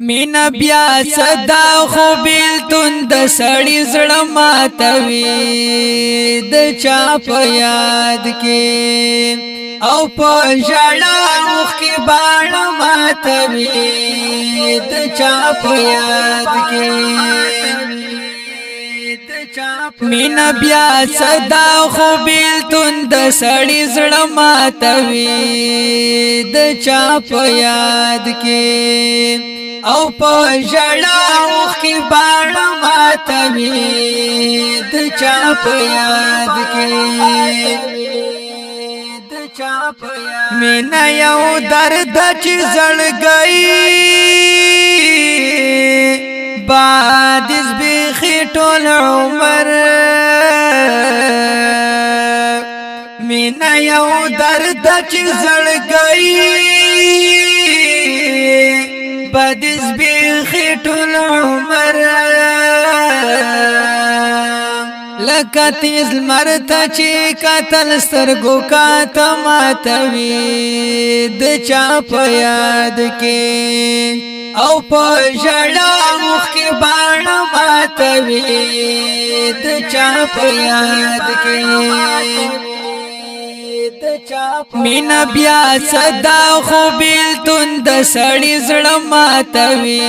مینا بیا صدا خو بیلتون د سړی زړه ماتوي د چا په یاد کې او په ژړا مخ کې باڼ ماتوي د چا په یاد کې مینا بیا صدا خو بیلتون د سړی زړه ماتوي د چا په یاد کې او په ژړا مخ کې باڼ ماتوي د چا په یاد کې مینا یو درد چې زړګي بعد زبیخی ټول عمر مینا یو درد چې زړګي بعد زبیخی ټول عمر لکه تیز مرتا چې قتل سترګو کا تماتوي د چا په یاد کې او په ژړا مخ کې باڼ ماتوي د چا په یاد کې مینا بیا صدا خو بیلتون د سړی زړه ماتوي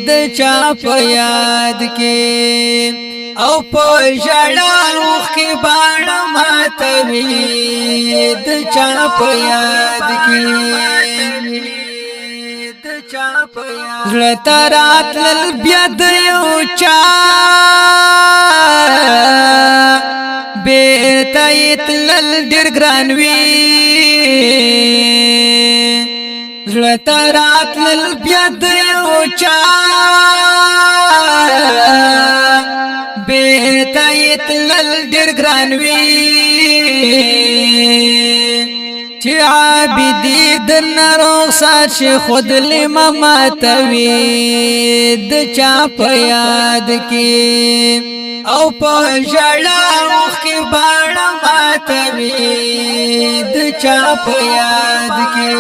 د چا په یاد کې او په ژړا مخ کې باڼ ماتوي د چا په یاد کې زړه ترات لل بیا د یو چا بیرته تلل ډېر ګران وي زړه ترات لل بیا د یو چا بیرته تلل ډېر ګران وي چې عابدی درنه رخصت شي خود لما ماتوي د چا په یاد کې او په ژړا مخ کې باڼ ماتوي د چا په یاد کې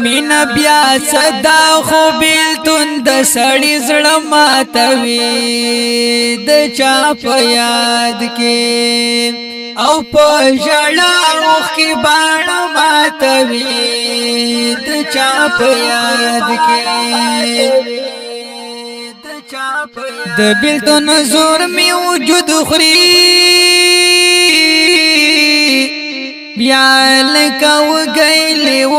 مینا بیا صدا خو بیلتون د سړی زړه ماتوي د چا په یاد کې او په ژړا مخ کې باڼ ماتوي د چا په یاد کې د بیلتون زور می وجود خوري بیا لکه وګیلی و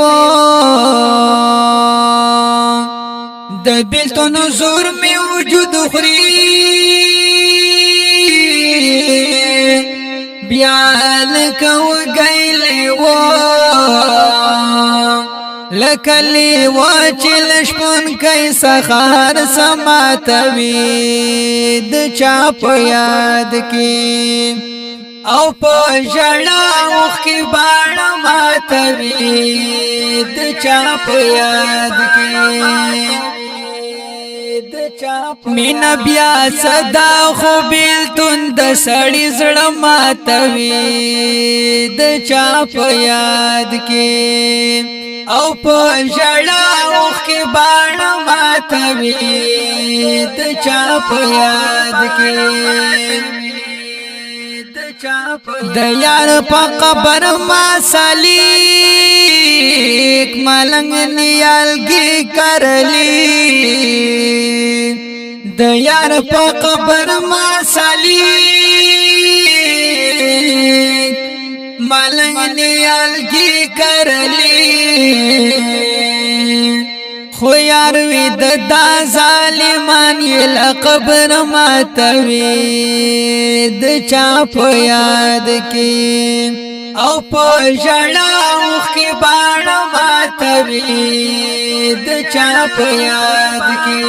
د بیلتون زور می وجود خوري بیا لکه وګیلی و لکلی واچی لشپن کئی سخار سماتوی د چا په یاد کی او په ژړا مخ کې باڼ ماتوي د چا په یاد کی مینا بیا صدا خو بیلتون د سړی زړه ماتوي د چا په یاد کې او په ژړا مخ کې باڼ ماتوي د چا په یاد کې د یار په قبر ما سلیک ملنګ نیالګي کرلی د یار په قبر ما سلیک ملنګ نیالګي کرلی خو یار وی د دا ظالمان یې قبر ماتوي د چا په یاد کې او په ژړا مخ کې باڼ ماتوي د چا په یاد کې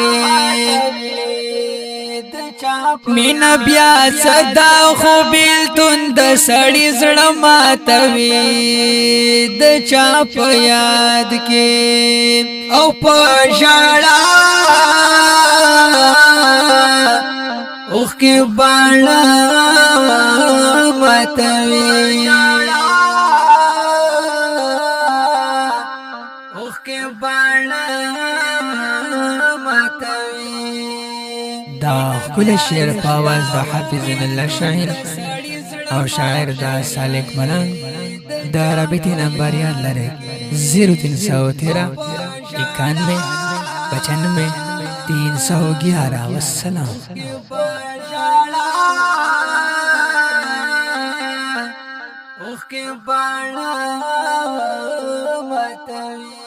مینا بیا صدا خو بیلتون د سړی زړه ماتوي د چا په یاد کې او په ژړا اوخ کې باڼ ماتوي اوخکې باڼه ماتوي. دا ښکلی شعر په اواز د حافظ الله شاعر او شاعر دا سالک ملنګ. د رابطې نمبر یاد لرئ 0313 91 95 311. والسلام. اوخکې باڼه ماتوي.